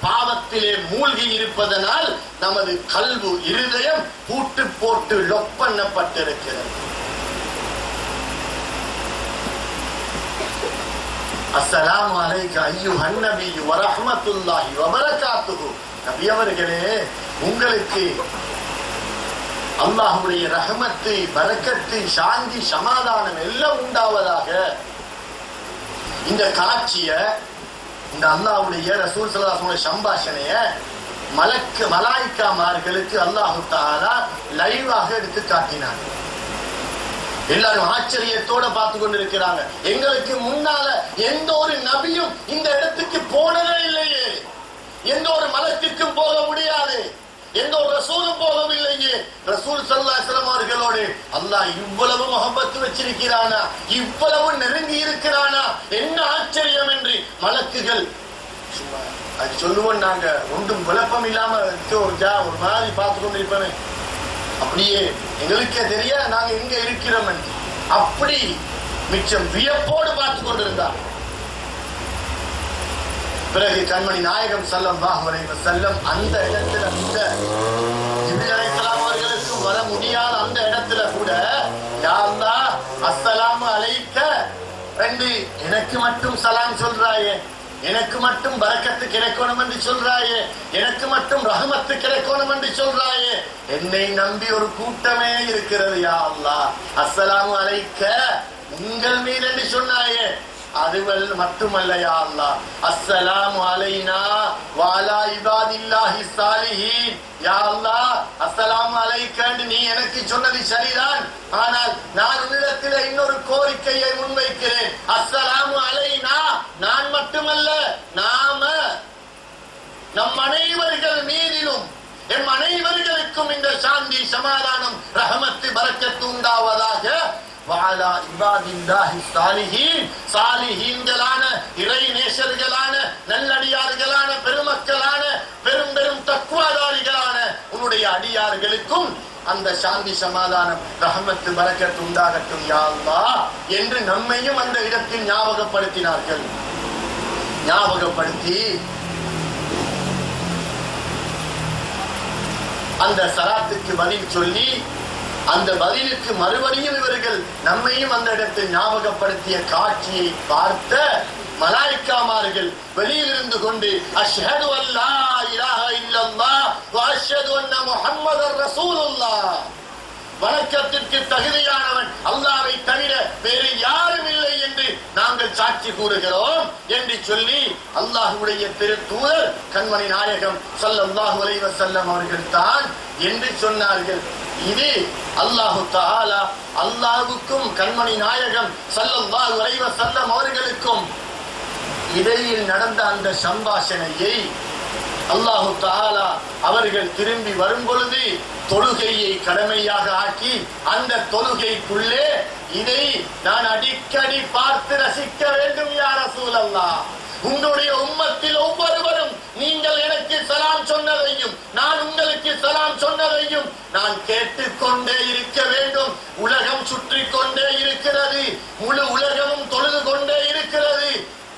பாவத்திலே மூழ்கி இருப்பதனால் நமது கல்பு இருதயம் பூட்டு போட்டு லொக் பண்ணப்பட்டிருக்கிறது. அஸ்ஸலாமு அலைக அய்யுஹன் நபியு வ ரஹ்மத்துல்லாஹி வ பரகாத்துஹு. நபி அவர்களே, உங்களுக்கு அல்லாஹ்வுடைய ரஹ்மத்து, பரக்கத்து, சாந்தி, சமாதானம் எல்லாம் உண்டாவதாக. இந்த காட்சிய, இந்த அல்லாஹ்வுடைய ரசூல் ஸல்லல்லாஹு அலைஹி வஸல்லம் சம்பாஷணைய மலாயிக்காமார்களுக்கு அல்லாஹ் தஆலா லைவாக எடுத்து காட்டினார். எல்லாரும் ஆச்சரியத்தோட பார்த்து கொண்டிருக்கிறாங்க. எங்களுக்கு முன்னால எந்த ஒரு நபியும் இந்த இடத்துக்கு போனதே இல்லையே, எந்த ஒரு மலக்குக்கும் போக முடியாது, எந்த ஒரு ரசூலும் போகவில்லையே. ரசூல் ஸல்லல்லாஹு அலைஹி வஸல்லம் அவர்களோடு அல்லாஹ் இவ்வளவு முஹப்பத் வச்சிருக்கிறானா, இவ்வளவு நெருங்கி இருக்கிறானா, என்ன ஆச்சரியம் என்று மலக்குகள் அது சொல்லுவோம். நாங்க ஒன்றும் குழப்பம் இல்லாம ஒரு மாதிரி பார்த்து கொண்டிருப்பேன். அப்படியே எங்களுக்கே தெரிய நாங்க எங்க இருக்கிறோம் என்று அப்படி மிச்சம் வியப்போடு பார்த்து கொண்டிருந்தார். பிறகு கண்மணி நாயகம் ஸல்லல்லாஹு அலைஹி வஸல்லம் அந்த இடத்துல கூட ஜிப்ரீல் அலைஹிஸ்ஸலாம் அவர்களுக்கு வர முடியாத அந்த இடத்துல கூட, யா அல்லாஹ் அஸ்ஸலாமு அலைக்க என்று எனக்கு மட்டும் சலாம் சொல்றாயே, எனக்கு மட்டும் பரக்கத்து கிடைக்கணும் என்று சொல்றாயே, எனக்கு மட்டும் ரஹமத்து கிடைக்கணும் என்று சொல்றாயே, என்னை நம்பி ஒரு கூட்டமே இருக்கிறது. யா அல்லாஹ் அஸ்ஸலாமு அலைக்க உங்கள் மீது என்று சொன்னாயே, அது மட்டுமல்ல யா அல்லாஹ் அஸ்ஸலாமு அலைனா வ அலா இபாதில்லாஹி ஸாலிஹீன். யா அல்லாஹ் அஸ்ஸலாமு அலைக்க என்று நீ எனக்கு சொன்னது சரிதான், ஆனால் நான் உன்னிடத்தில் இன்னொரு கோரிக்கையை முன்வைக்கிறேன். அஸ்ஸலாமு அலைனா, நான் மட்டுமல்ல நம் அனைவர்கள் மீதிலும், எம் அனைவர்களுக்கும் இந்த சாந்தி, சமாதானம், ரஹமத்து, பரக்கத்து உண்டாவதாக. வாலா இபாதில்லாஹி ஸாலிஹீன், ஸாலிஹீன்களான இறை நேசர்களான நல்லடியார்களான பெருமக்களான பெரும் பெரும் தக்வாதாரிகளான உன்னுடைய அடியார்களுக்கும் அந்த சாந்தி, சமாதானம், ரஹமத்து, பரக்கத்து உண்டாகட்டும் யா அல்லாஹ் என்று நம்மையும் அந்த இடத்தில் ஞாபகப்படுத்தினார்கள். ஞாபகப்படுத்தி அந்த சலாத்துக்கு பதில் சொல்லி, அந்த பதிலுக்கு மறுபடியும் இவர்கள் நம்மையும் அந்த இடத்தில் ஞாபகப்படுத்திய காட்சியை பார்த்த மலாயிக்காமார்கள் வெளியிலிருந்து கொண்டு அஷ்ஹது அல்லா இலாஹ இல்லல்லாஹ் வ அஷ்ஹது அன்ன முஹம்மதர் ரசூலுல்லாஹ், வணக்கத்திற்கு தகுதியானவன் அல்லாஹ்வை தவிர வேறு யாரும் இல்லை என்று நாங்கள் சாட்சி கூறுகிறோம் என்று சொல்லி அல்லாஹ்வுடைய திருத்தூதர் கண்மணி நாயகம் ஸல்லல்லாஹு அலைஹி வஸல்லம் அவர்கள் தான் என்று சொன்னார்கள். இது அல்லாஹு தஆலா அல்லாஹ்வுக்கும் கண்மணி நாயகம் ஸல்லல்லாஹு அலைஹி வஸல்லம் அவர்களுக்கும் இடையில் நடந்த அந்த சம்பாஷணையை அல்லாஹு தஆலா அவர்கள் திரும்பி வரும் பொழுது தொழுகையை கடமையாக ஆக்கி, அந்த தொழுகைக்குள்ளே இதை நான் அடிக்கடி பார்த்து ரசிக்க வேண்டும் யா ரசூலல்லாஹ். உங்களுடைய உம்மத்தில் ஒவ்வொருவரும் நீங்கள் எனக்கு சலாம் சொன்னதையும் நான் உங்களுக்கு சலாம் சொன்னதையும் நான் கேட்டுக்கொண்டே இருக்க வேண்டும். உலகம் சுற்றி கொண்டே இருக்கிறது, முழு உலகமும் தொழுது கொண்டே இருக்கிறது.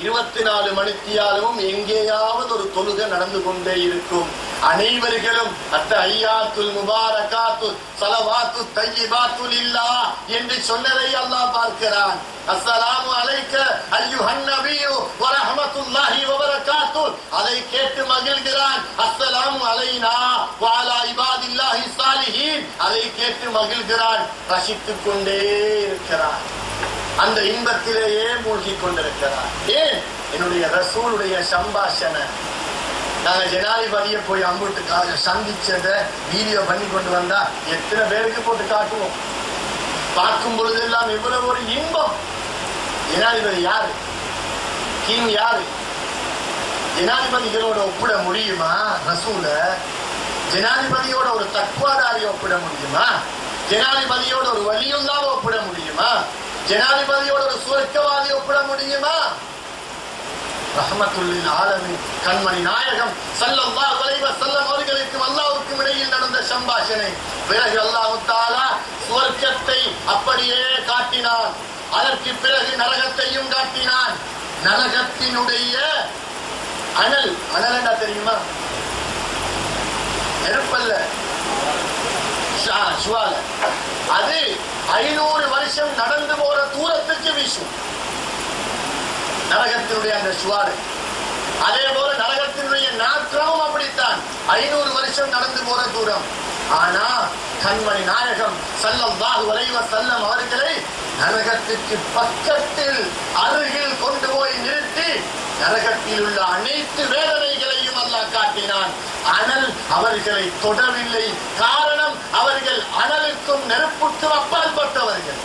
24 மணித்தியாலும் எங்கேயாவது ஒரு தொழுகை நடந்து கொண்டே இருக்கும். அனைவர்களும் அத்தஹியாத்துல் முபாரகாத்து ஸலவாத்து தய்யிபாத்து லில்லாஹ் என்று சொன்னதை அல்லாஹ் பார்க்கிறான். அஸ்ஸலாமு அலைக்க அய்யுஹன் நபியு வ ரஹ்மத்துல்லாஹி வ பரகாத்து, அதை கேட்டு மகிழ்கிறான். அஸ்ஸலாமு அலைனா வ அலா இபாதில்லாஹி ஸாலிஹீன், அதை கேட்டு மகிழ்கிறான். ரசித்துக் கொண்டே இருக்கிறான், அந்த இன்பத்திலேயே மூழ்கி கொண்டிருக்கிறார். ஏன்? என்னுடைய ரசூலுடைய சம்பாஷணை. நாங்க ஜனாதிபதியை போய் அம்புட்டுக்காக சந்திச்சத வீடியோ பண்ணி கொண்டு வந்தா எத்தனை பேருக்கு போட்டு காட்டுவோம். பார்க்கும் பொழுதெல்லாம் எவ்வளவு ஒரு இன்பம். ஜனாதிபதி யாரு? கிங் யாரு? ஜனாதிபதிகளோட ஒப்பிட முடியுமா ரசூல? ஜனாதிபதியோட ஒரு தக்வாதாரியை ஒப்பிட முடியுமா? ஜனாதிபதியோட ஒரு வலியுல்லாஹ் ஒப்பிட முடியுமா? ஜனாதிபதியோட ஒரு சுவர்க்கவாதி ஒப்பிட முடியுமா? ரஹ்மத்துல் லில் ஆலமீன் கண்மணி நாயகம் ஸல்லல்லாஹு அலைஹி வஸல்லம் அவர்களுக்கும் அல்லாஹ்வுக்கும் இடையில் நடந்த சம்பாஷணை. பிறகு அல்லாஹ் தஆலா சுவர்க்கத்தை அப்படியே காட்டினான். அதற்கு பிறகு நரகத்தையும் காட்டினான். நரகத்தினுடைய அனல் அனல்டா தெரியுமா? நெருப்பல்ல, சுவால. அது 500 வருஷம் நடந்து போற தூரத்துக்கு வீசும் நரகத்தினுடைய அந்த சுவாலை. அதே போல நரகத்தினுடைய நாற்றமும் அப்படித்தான், 500 வருஷம் நடந்து போற தூரம். ஆனா கண்மணி நாயகம் ஸல்லல்லாஹு அலைஹி வஸல்லம் அவர்களை நரகத்திற்கு பக்கத்தில் அருகில் கொண்டு போய் நிறுத்தி நரகத்தில் உள்ள அனைத்து வேதனைகளையும் அல்லாஹ் காட்டினான். அனல் அவர்களை தொடவில்லை. காரணம், அவர்கள் அனலுக்கும் நெருப்புக்கும் அப்பாற்பட்டவர்கள்.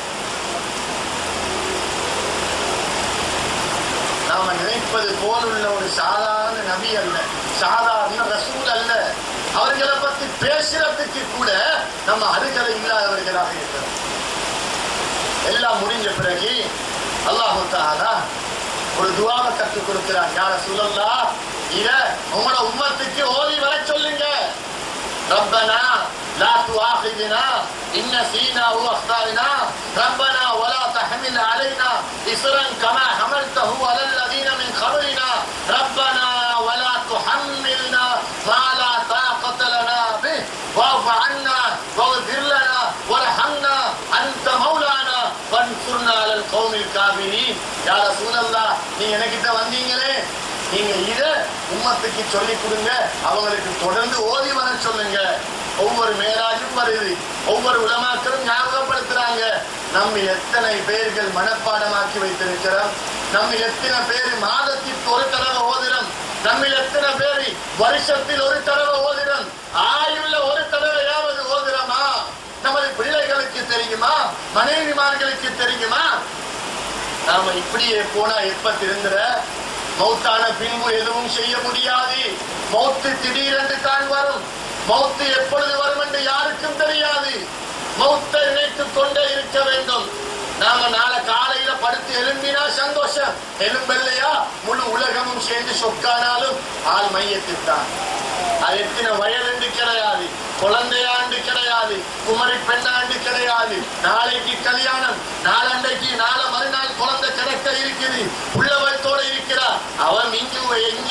நாம நினைப்பது போலுள்ள ஒரு சாதாரண நபி அல்ல, சாதாரண ரசூல் அல்ல. அவர்களை பற்றி பேசுறதுக்கு கூட நம்ம அருகதை இல்லாதவர்களாக இருக்கிறோம். எல்லாம் முடிஞ்ச பிறகு அல்லாஹ் தஆலா ஒரு துஆவை கற்றுக் கொடுக்கிறார். யா ரசூலல்லாஹ், இத உங்களோட உம்மத்துக்கு ஓதி வர சொல்லுங்க. ரப்பனா லா துஆஹிதுனா இன் நஸீனா வ அக்தானா ரப்பனா வலா தஹமில் அலைனா இஸ்ரன் கமா ஹமல்தஹு அலல் லதீன மின் கப்லினா ரப்பனா வலா துஹம்மில்னா மா லா தாகத லனா பிஹி வஃபு அன்னா வஃபிர் லனா வர்ஹம்னா அன்த மௌலானா வன்சுர்னா அலல் கௌமில் காஃபிரீன். யா ரசூலல்லாஹ், நீங்க எனக்கிட்ட வந்தீங்களே, நீங்க இத உம்மத்துக்கு சொல்லி கொடுங்க, அவங்களுக்கு தொடர்ந்து ஓதி வர சொல்லுங்க. ஒவ்வொரு மேராஜும் வருது, ஒவ்வொரு உலமாக்களும் ஞாபகப்படுத்துறாங்க. நம்ம எத்தனை பேர்கள் மனப்பாடமாக்கி வைத்திருக்கிறோம், நம்ம எத்தனை பேர் மாதத்திற்கு ஒரு தடவை ஓதுறோம், நம்ம எத்தனை பேர் வருஷத்தில் ஒரு தடவை ஓதுறோம், ஆயுள்ள ஒரு தடவையாவது ஓதுறோமா? நமது பிள்ளைகளுக்கு தெரியுமா? மனைவிமார்களுக்கு தெரியுமா? நாம இப்படியே போனா எப்ப திருந்துற? மௌத்தான பின்பு எதுவும் செய்ய முடியாது. மௌத்து திடீரென்று தான் வரும். மௌத்து எப்பொழுது வரும் என்று யாருக்கும் தெரியாது. மௌத்தை நினைத்துக் கொண்டே இருக்க வேண்டும். நாம நாளை காலையில படுத்து எழும்பினா சந்தோஷம், எழும்பல்லையா முழு உலகமும் சேர்ந்து சொக்கானாலும் ஆள் மையத்தில்தான். அது எத்தனை வயது கிடையாது, குழந்தையாண்டு கிடையாது, குமரி பெண்ணாண்டு கிடையாது. நாளைக்கு கல்யாணம், நாளண்டைக்கு நாளை மறுநாள் குழந்தை கிடைக்க இருக்குது, உள்ளவத்தோட இருக்கிறார். அவன் இங்கு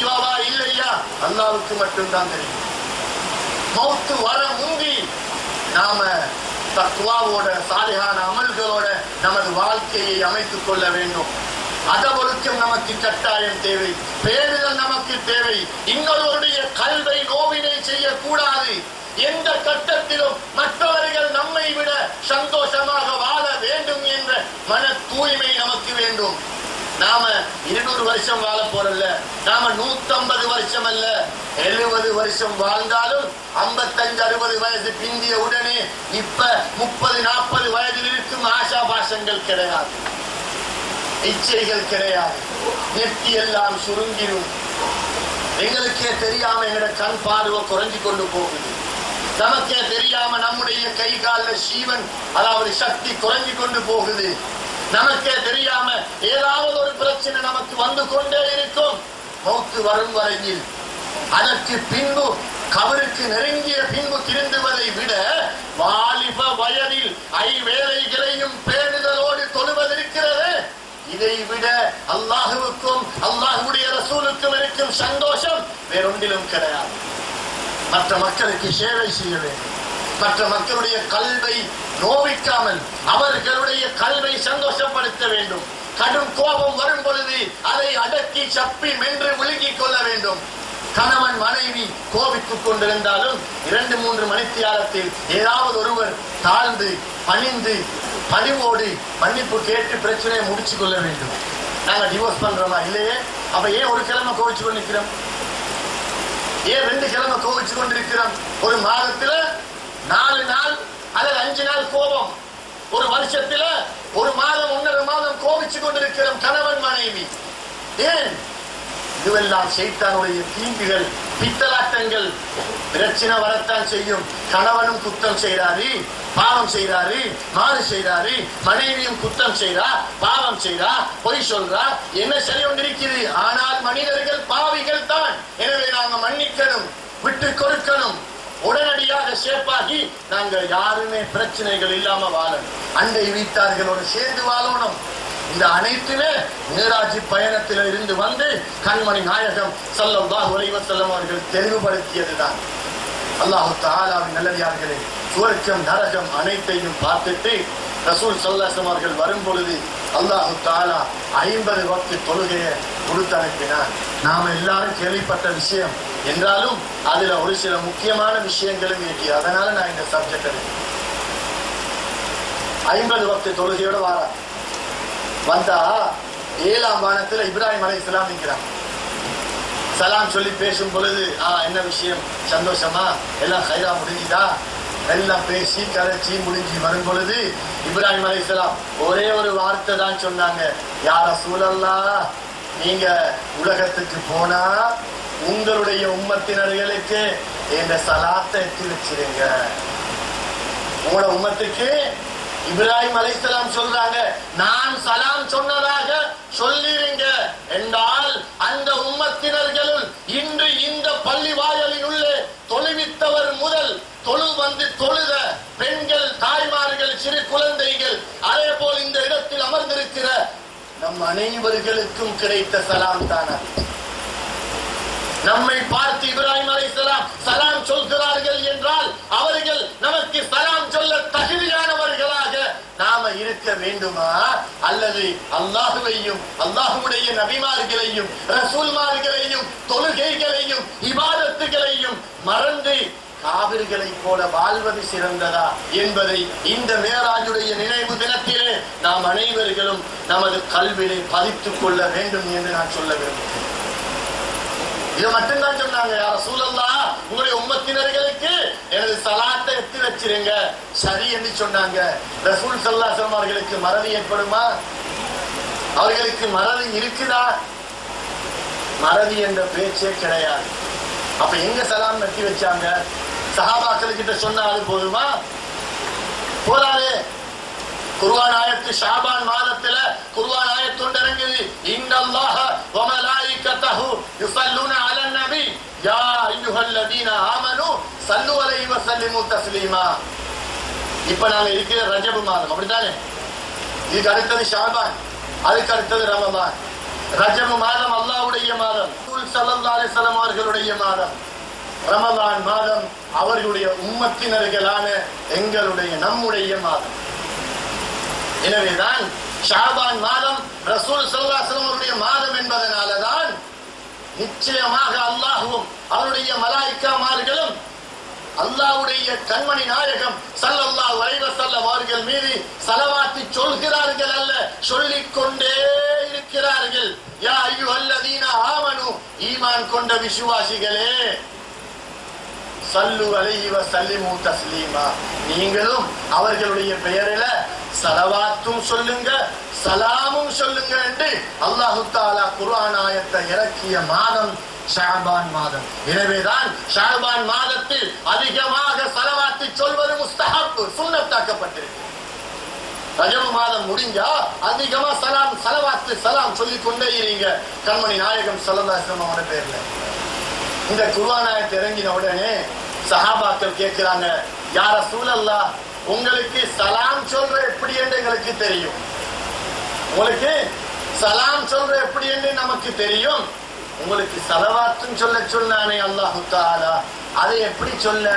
வாவா இல்லையா அல்லாவுக்கு மட்டும்தான் தெரியும். மௌத்து வர முந்தி நாம தக்வாவோட சாலிஹான அமல்களோட நமது வாழ்க்கையை அமைத்துக் கொள்ள வேண்டும். அதவொழுக்கம் நமக்கு கட்டாயம் தேவை, பேருதல் நமக்கு தேவை. இன்னொருவருடைய கல்வை நோவினை செய்யக்கூடாது. எந்த கட்டத்திலும் மற்றவர்கள் நம்மை விட சந்தோஷமாக வாழ வேண்டும் என்ற மன தூய்மை நமக்கு வேண்டும். நாம 200 வருஷம் வாழ போறல்ல, நாம 150 வருஷம் அல்ல, 70 வருஷம் வாழ்ந்தாலும் 55-60 வயசு பிந்திய உடனே இப்ப 30-40 வயதில் இருக்கும் ஆசா பாசங்கள் கிடையாது, இச்சைகள் கிடையாது. நெத்தி எல்லாம் சுருங்கிடும். எங்களுக்கே தெரியாம எங்களோட கண் பார்வை குறைஞ்சு கொண்டு போகுது. நமக்கே தெரியாம நம்முடைய கை கால சீவன், அதாவது சக்தி குறைஞ்சு கொண்டு போகுது. நமக்கே தெரியாம ஏதாவது ஒரு பிரச்சனை நமக்கு வந்து கொண்டே இருக்கும். மௌத்து வரும் வரையில், அதற்கு பின்பு கபருக்கு நெருங்கிய பின்பு திருந்துவதை விட வாலிப வயதில் ஐவேளைகளையும் பேணுதலோடு தொழுவதிருக்கிறது. இதை விட அல்லாஹுவுக்கும் அல்லாஹுடைய ரசூலுக்கும் இருக்கும் சந்தோஷம் வேறொன்றிலும் கிடையாது. மற்ற மக்களுக்கு சேவை செய்ய வேண்டும், மற்ற மக்களுடைய கல்வை நோவிக்காமல் அவர்களுடைய கல்வை சந்தோஷப்படுத்த வேண்டும். கடும் கோபம் வரும் பொழுது அதை அடக்கி சப்பி மென்று விழுங்கிக் கொள்ள வேண்டும். கணவன் மனைவி கோபித்துக் கொண்டிருந்தாலும் 2-3 மணித்தியாலத்தில் ஏதாவது ஒருவர் தாழ்ந்து பணிந்து பணிவோடு மன்னிப்பு கேட்டு பிரச்சனையை முடிச்சு கொள்ள வேண்டும். நாங்க டிவோர்ஸ் பண்றோமா? இல்லையே. அப்ப ஏன் ஒரு கிழமை கோவிச்சு கொண்டு நிற்கிறோம்? ஏன் 2 கிழமை கோவிச்சு கொண்டிருக்கிறோம்? ஒரு மாதத்துல 4 நாள் அல்லது 5 நாள் கோபம், ஒரு வருஷத்துல 1 மாதம் 1.5 மாதம் கோபிச்சு கொண்டிருக்கிறோம் கணவன் மனைவி. ஏன்? இதுவெல்லாம் சைத்தானுடைய தீங்குகள், பித்தலாட்டங்கள். பிரச்சனை வரத்தான் செய்யும். கணவனும் குத்தம் செய்றாரு, பாவம் செய்றாரு, மாறு செய்றாரு, மனைவியும் குத்தம் செய்றா, பாவம் செய்றா, பொய் சொல்றா, என்ன சரி ஒன்றிருக்கிறது. ஆனால் மனிதர்கள் பாவிகள் தான். எனவே நாங்க மன்னிக்கணும், விட்டு கொடுக்கணும், உடனடியாக சேப்பாகி நாங்க யாருமே பிரச்சனைகள் இல்லாம வாழணும். அண்டை வீட்டார்களோடு சேர்ந்து வாழணும். இந்த அனைத்துமே மிராஜ் பயணத்தில் இருந்து வந்து கண்மணி நாயகம் ஸல்லல்லாஹு அலைஹி வஸல்லம் அவர்கள் தெளிவுபடுத்தியதுதான். அல்லாஹ் தஆலாவின் நல்லடியார்களே, சுவர்க்கம் நரகம் அனைத்தையும் பார்த்துட்டு ரசூல் ஸல்லல்லாஹு அலைஹி வஸல்லம் அவர்கள் வரும் பொழுது அல்லாஹ் தஆலா 50 வக்த் தொழுகையை கொடுத்து அனுப்பினார். நாம எல்லாரும் கேள்விப்பட்ட விஷயம் என்றாலும் அதுல ஒரு சில முக்கியமான விஷயங்களும் இருக்கு. அதனால நான் இந்த சப்ஜெக்ட் 50 வக்த் தொழுகையோட வந்தா 7ஆம் வானத்துல இப்ராஹிம் அலைஹிஸ்ஸலாம் நிற்கிறாங்க. சலாம் சொல்லி பேசும் பொழுது என்ன விஷயம், சந்தோஷமா, எல்லாம் ஹைரா முடிஞ்சுதா, எல்லாம் பேசி கரைச்சி முடிஞ்சு வரும் பொழுது இப்ராஹிம் அலைஹிஸ்ஸலாம் ஒரே ஒரு வார்த்தை தான் சொன்னாங்க, யா ரசூலல்லாஹ், நீங்க உலகத்துக்கு போனா உங்களுடைய உம்மத்தினர்களுக்கு இந்த சலாத்தை எத்தி வச்சிருங்க. உங்களோட உம்மத்துக்கு இப்ராஹிம் அலைஹிஸ்ஸலாம் சொல்றாங்க, நான் சலாம் சொன்னதாக சொல்லிருங்க என்றால் அந்த உம்மத்தினர்களும் இன்று இந்த பள்ளி வாயலில் உள்ள தொழுவித்தவர் முதல் தொழுத பெண்கள், தாய்மார்கள், சிறு குழந்தைகள், அதே போல் இந்த இடத்தில் அமர்ந்திருக்கிற நம் அனைவர்களுக்கும் கிடைத்த சலாம் தானா. நம்மை பார்த்து இப்ராஹிம் அலைஹிஸ்ஸலாம் சலாம் சொல்கிறார்கள் என்றால் அவர்கள் நமக்கு சலாம் சொல்ல தகுதியானவர்களாக நாம இருக்க வேண்டுமா, அல்லது அல்லாஹுவையும் அல்லாஹுடைய நபிமார்களையும் ரசூல்மார்களையும் தொழுகைகளையும் இபாதத்துகளையும் மறந்து காவிர்களை போல வாழ்வது சிறந்ததா என்பதை இந்த மேராஜுடைய நினைவு தினத்திலே நாம் அனைவர்களும் நமது கல்வியை பதித்துக் கொள்ள வேண்டும் என்று நான் சொல்ல விரும்புகிறேன். இதை மட்டும்தான் சொன்னாங்க, யா ரசூலல்லாஹ், உங்களுடைய உம்மத்தினர்களுக்கு எனது சலாத்தை எத்தி வச்சிருங்க, சரி என்று சொன்னாங்க. ரசூல் ஸல்லல்லாஹு அலைஹி வஸல்லம் அவர்களுக்கு மறதி ஏற்படுமா? அவர்களுக்கு மறதி இருக்குதா? மறதி என்ற பேச்சே கிடையாது. அப்ப எங்க சலாம் எத்தி வச்சாங்க? சஹாபாக்கள் கிட்ட சொன்னாலும் போதுமா? போதாது. குர்ஆன் ஆயத்து ஷாபான் மாதத்துல குர்ஆன் ஆயத்து இறங்குது, இன்னல்லாஹ வ மலாயிகத்தஹு யுஸல்லூன அலன் நபி யா அய்யுஹல்லதீன ஆமனு ஸல்லு அலைஹி வ ஸல்லிமு தஸ்லீமா. இப்ப நாங்க இருக்கிற ரஜப் மாதம், அப்படித்தானே? இதுக்கு அடுத்தது ஷாபான், அதுக்கு அடுத்தது ரமலான். ரஜப் மாதம் அல்லாஹ்வுடைய மாதம், ரசூல் ஸல்லல்லாஹு அலைஹி வஸல்லம் அவர்களுடைய மாதம். ரமலான் மாதம் அவர்களுடைய உம்மத்தினர்களான எங்களுடைய நம்முடைய மாதம். எனவேதான் ஷாபான் மாதம் ரசூல் ஸல்லல்லாஹு அலைஹி வஸல்லம் அவருடைய மாதம் என்பதனாலதான் நிச்சயமாக அல்லாஹ்வும் அவருடைய மலாயிக்காமார்களும் அல்லாஹ்வுடைய கண்மணி நாயகம் ஸல்லல்லாஹு அலைஹி வஸல்லம் அவர்கள் மீது ஸலவாத் சொல்கிறார்கள் அல்ல, சொல்லிக் கொண்டே இருக்கிறார்கள். யா அய்யுஹல்லதீன ஆமனு, ஈமான் கொண்ட விசுவாசிகளே, ஸல்லு அலைஹி வ ஸல்லிமு தஸ்லீமா, நீங்களும் அவர்களுடைய பெயரில ஸலவாத்தும் சொல்லுங்க, சலாமும் சொல்லுங்க என்று அல்லாஹ் தஆலா குர்ஆன் ஆயத்தை இறக்கிய மாதம் ஷாபான் மாதம். எனவேதான் ஷாபான் மாதத்தில் அதிகமாக ஸலவாத்து சொல்வது முஸ்தஹப், சுன்னத்தாக்கப்பட்டிருக்கு. ரஜப் மாதம் முடிஞ்சா அதிகமா சலாம் சொல்லிக் கொண்டே இருங்க கண்மணி நாயகம் ஸல்லல்லாஹு அலைஹி வஸல்லம் அவருடைய பேர்ல. இந்த குர்ஆன் ஆயத் இறங்கின உடனே சஹாபாக்கள் கேட்கிறாங்க, யா ரசூலல்லாஹ், உங்களுக்கு சலாம் சொல்ற எப்படி என்று எங்களுக்கு தெரியும், உங்களுக்கு சலாம் சொல்ற எப்படி என்று நமக்கு தெரியும், உங்களுக்கு ஸலவாத்தும் சொல்ல சொன்னானே அல்லாஹ் தஆலா, அதை எப்படி சொல்ல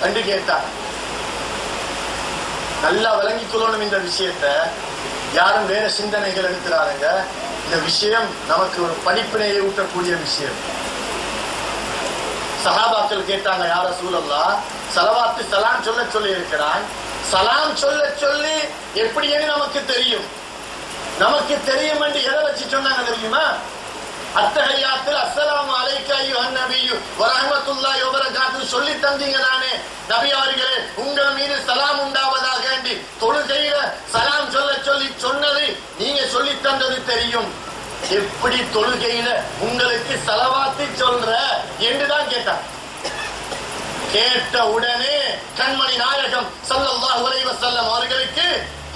என்று கேட்டார். நல்லா விளங்கிக் கொள்ளணும் இந்த விஷயத்தை. யாரும் வேற சிந்தனைகள் எடுக்கிறாருங்க. இந்த விஷயம் நமக்கு ஒரு படிப்பினையை ஊட்டக்கூடிய விஷயம். சஹாபாக்கள் கேட்டாங்க, யா ரசூலல்லாஹ், ஸலவாத்து சலாம் சொல்ல சொல்லி இருக்கிறான், சலாம் சொல்ல சொல்லி எப்படின்னு நமக்கு தெரியும், நமக்கு தெரியும் என்று எதை வச்சு சொன்னாங்க தெரியுமா? அத்தஹியாத்தில் அஸ்ஸலாமு அலைக்க அய்யுஹன் நபியு வ ரஹ்மத்துல்லாஹி வ பரகாத்துஹு சொல்லி தந்தீங்க தானே நபி அவர்களே, உங்கள் மீது சலாம் உண்டாவதாக என்று தொழுகையில சலாம் சொல்ல சொல்லி சொன்னது நீங்க சொல்லி தந்தது தெரியும், எப்படி தொழுகையில உங்களுக்கு ஸலவாத்து சொல்ற என்றுதான் கேட்டார். கேட்ட உடனே கண்மணி நாயகம் ஸல்லல்லாஹு அலைஹி வஸல்லம் அவர்களுக்கு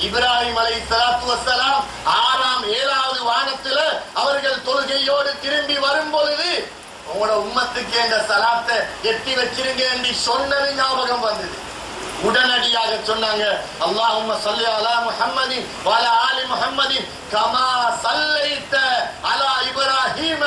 இப்ராஹிம் அலைஹிஸ்ஸலாத்து வஸ்ஸலாம் 6ஆம் 7வது வானத்துல அவர்கள் தொழுகையோடு திரும்பி வரும் பொழுது உங்களோட உம்மத்துக்கு இந்த சலாத்தை எட்டி வச்சிருங்க என்று சொன்னது ஞாபகம் வந்தது. உடனடியாக சொன்னாங்க, அல்லாஹும்ம ஸல்லி அலா முஹம்மதின் வ அலா ஆலி முஹம்மதின் கமா ஸல்லைத அலா இப்ராஹீம